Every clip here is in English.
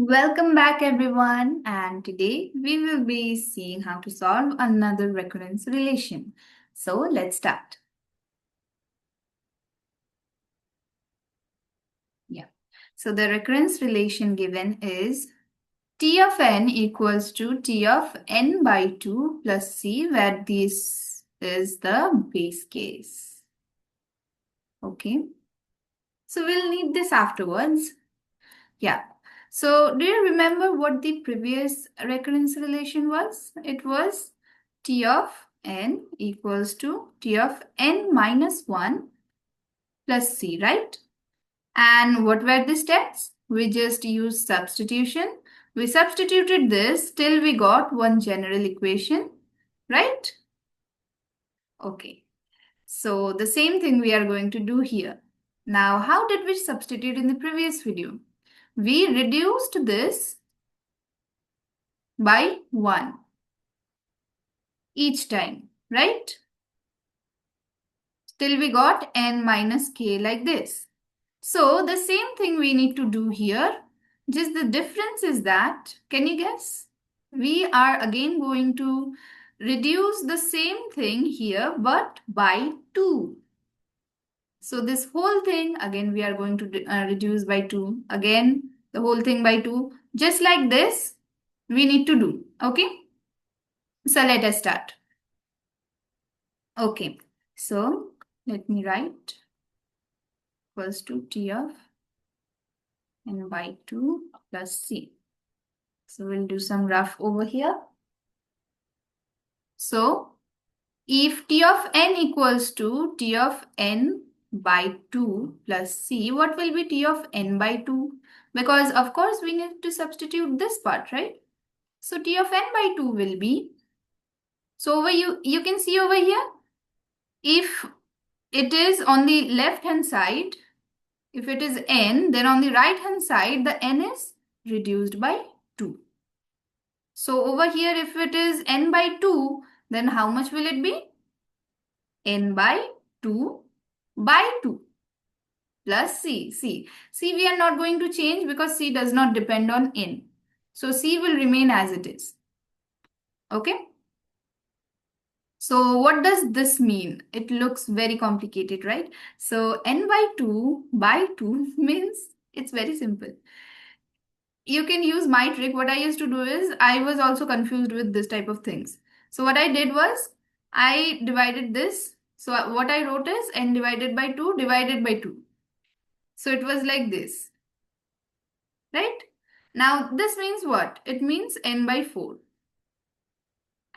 Welcome back everyone, and today we will be seeing how to solve another recurrence relation. So let's start. Yeah. So the recurrence relation given is T of n equals to T of n by 2 plus C, where this is the base case. Okay. So we'll need this afterwards. Yeah. So do you remember what the previous recurrence relation was? It was T of n equals to T of n minus 1 plus C, right? And what were the steps? We just used substitution. We substituted this till we got one general equation, right? Okay. So the same thing we are going to do here. Now, how did we substitute in the previous video? We reduced this by 1 each time, right? Till we got n minus k like this. So the same thing we need to do here. Just the difference is that, can you guess? We are again going to reduce the same thing here but by 2. So this whole thing again we are going to reduce by 2. Again the whole thing by 2. Just like this we need to do. Okay. So let us start. Okay. So let me write equals to T of n by 2 plus C. So we'll do some rough over here. So if T of n equals to T of n by 2 plus C, what will be T of n by 2? Because of course we need to substitute this part, right? So T of n by 2 will be, so over you can see over here, if it is on the left hand side, if it is n, then on the right hand side, the n is reduced by 2. So over here, if it is n by 2, then how much will it be? N by 2 by 2 plus C. C we are not going to change because C does not depend on n. So C will remain as it is. Okay. So what does this mean? It looks very complicated, right? So n by 2 means it's very simple. You can use my trick. What I used to do is I was also confused with this type of things. So what I did was I divided this. So what I wrote is n divided by 2 divided by 2. So it was like this, right? Now this means what? It means n by 4.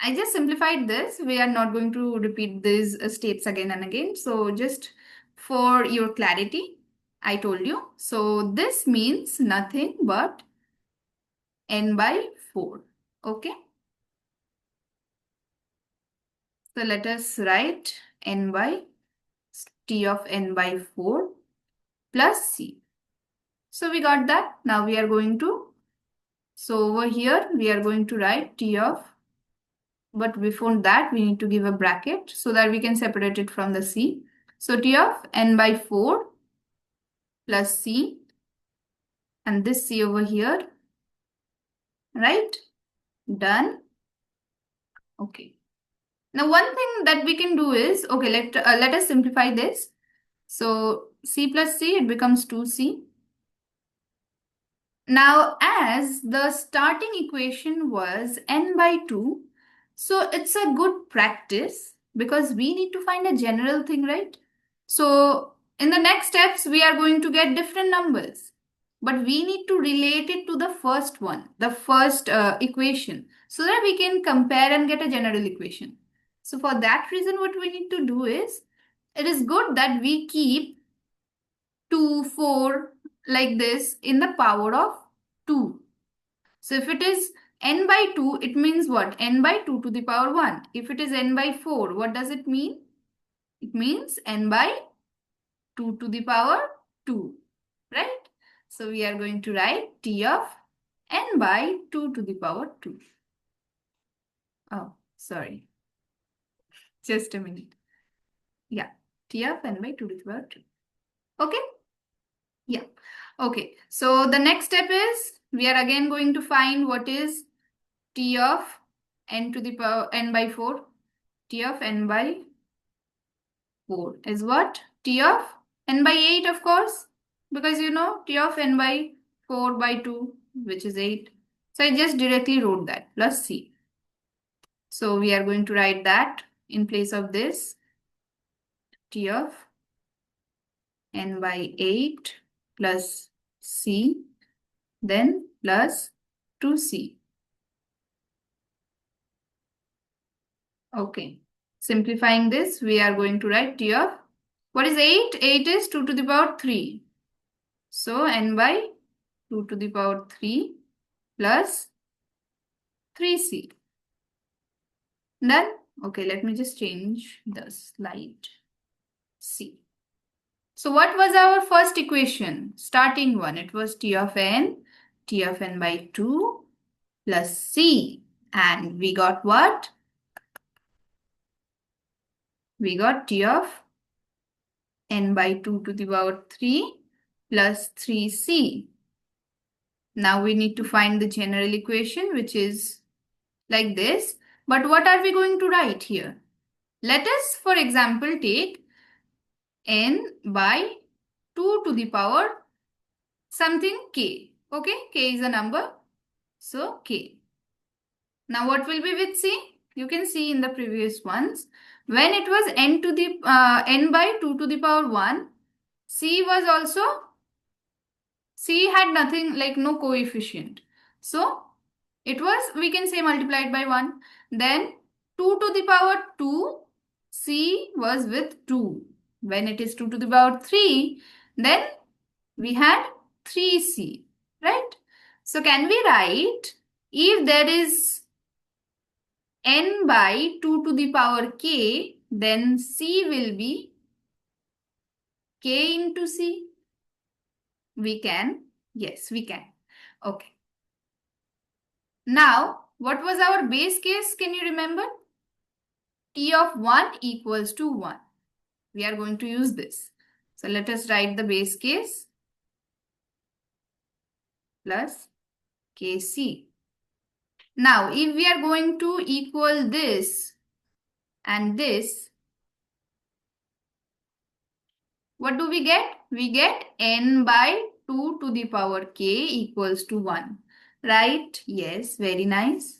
I just simplified this. We are not going to repeat these steps again and again. So just for your clarity, I told you. So this means nothing but n by 4. Okay. So let us write n by T of n by 4 plus C. So we got that. Now we are going to, so over here we are going to write T of, but before that we need to give a bracket so that we can separate it from the C. So T of n by 4 plus C, and this C over here, right? Done. Okay. Now one thing that we can do is, okay, let us simplify this. So C plus C, it becomes 2C. Now, as the starting equation was n by 2, so it's a good practice because we need to find a general thing, right? So in the next steps, we are going to get different numbers, but we need to relate it to the first one, the first equation, so that we can compare and get a general equation. So for that reason, what we need to do is, it is good that we keep 2, 4 like this in the power of 2. So if it is n by 2, it means what? N by 2 to the power 1. If it is n by 4, what does it mean? It means n by 2 to the power 2, right? So we are going to write T of n by 2 to the power 2. Oh, sorry. Just a minute. Yeah, T of n by 2 to the power 2. Okay? Yeah. Okay. So the next step is we are again going to find what is T of n to the power n by 4. T of n by 4 is what? T of n by 8, of course, because you know T of n by 4 by 2, which is 8. So I just directly wrote that plus C. So we are going to write that in place of this T of n by 8 plus C, then plus 2C. Okay. Simplifying this, we are going to write T of, what is 8? 8 is 2 to the power 3. So n by 2 to the power 3 plus 3C. Done? Okay, let me just change the slide. C. So what was our first equation? Starting one, it was T of n by 2 plus C. And we got what? We got T of n by 2 to the power 3 plus 3C. Now we need to find the general equation, which is like this. But what are we going to write here? Let us, for example, take n by 2 to the power something k. Okay, k is a number. So k. Now what will be with c? You can see in the previous ones. When it was n by 2 to the power 1, c was also, c had nothing, like no coefficient. So it was, we can say, multiplied by 1. Then 2 to the power 2, c was with 2. When it is 2 to the power 3, then we had 3c, right? So can we write, if there is n by 2 to the power k, then c will be k into c? We can. Yes, we can. Okay. Now, what was our base case? Can you remember? T of 1 equals to 1. We are going to use this. So let us write the base case plus kc. Now, if we are going to equal this and this, what do we get? We get n by 2 to the power k equals to 1. Right? Yes, very nice.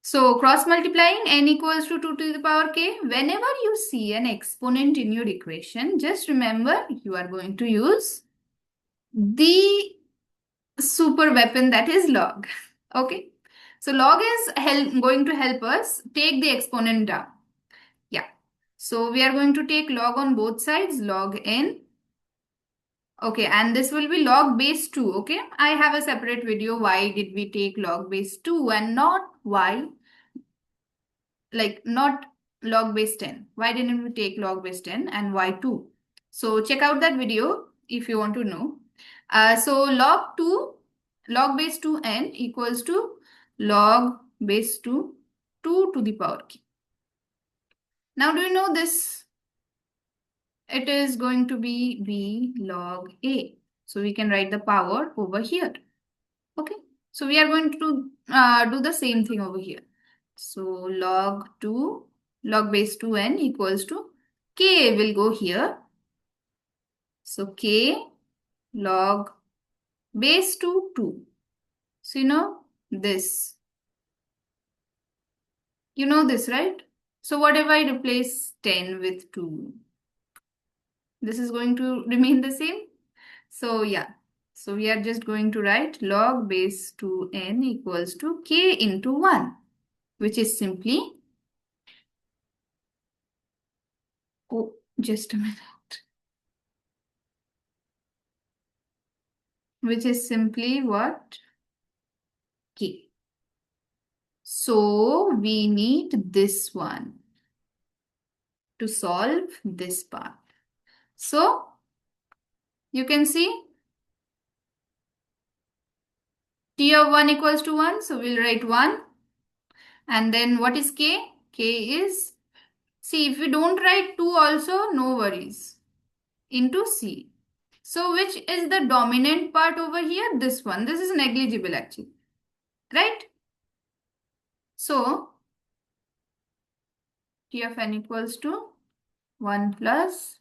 So cross multiplying n equals to 2 to the power k. Whenever you see an exponent in your equation, just remember you are going to use the super weapon, that is log. Okay. So log is going to help us take the exponent down. Yeah. So we are going to take log on both sides, log n. Okay, and this will be log base 2. Okay, I have a separate video. Why did we take log base 2 and not why? Like not log base 10. Why didn't we take log base 10 and why 2? So check out that video if you want to know. So log base 2n equals to log base 2 to the power k. Now do you know this? It is going to be b log a. So we can write the power over here. Okay. So we are going to do the same thing over here. So log base 2n equals to k will go here. So k log base 2. So you know this. You know this, right? So what if I replace 10 with 2? This is going to remain the same. So yeah. So we are just going to write log base 2n equals to k into 1, which is simply, oh, just a minute, which is simply what? K. So we need this one to solve this part. So you can see T of 1 equals to 1. So we'll write 1. And then what is K? K is, see, if we don't write 2 also, no worries, into C. So which is the dominant part over here? This one. This is negligible actually, right? So T of n equals to 1 plus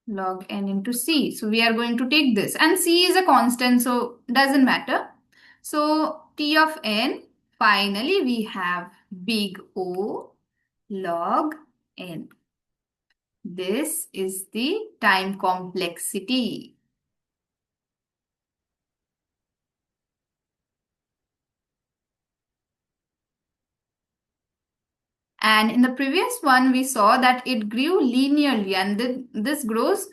log n into c. So we are going to take this, and c is a constant, so doesn't matter. So T of n, finally we have big O log n. This is the time complexity. And in the previous one, we saw that it grew linearly, and this grows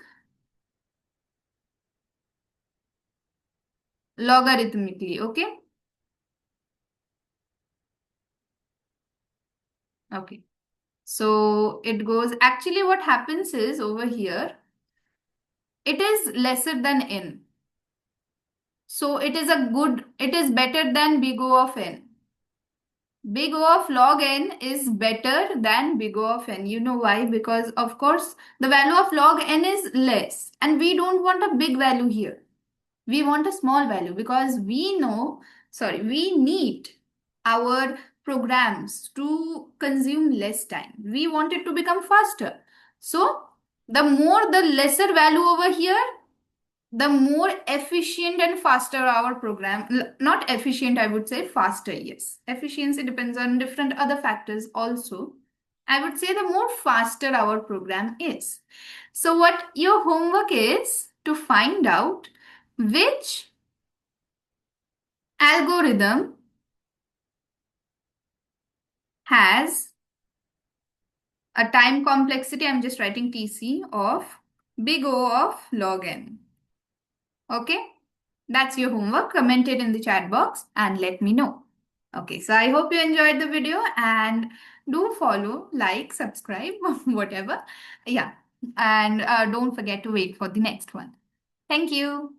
logarithmically, okay? Okay. So it goes, actually what happens is over here, it is lesser than n. So it is better than big O of n. Big O of log n is better than big O of n. You know why? Because of course the value of log n is less, and we don't want a big value here. We want a small value because we need our programs to consume less time. We want it to become faster. So the lesser value over here, the more efficient and faster our program. Not efficient, I would say faster. Yes, efficiency depends on different other factors also. I would say the more faster our program is. So what your homework is to find out which algorithm has a time complexity, I'm just writing TC, of big O of log n. Okay, that's your homework. Comment it in the chat box and let me know. Okay, so I hope you enjoyed the video, and do follow, like, subscribe, whatever. Yeah, and don't forget to wait for the next one. Thank you.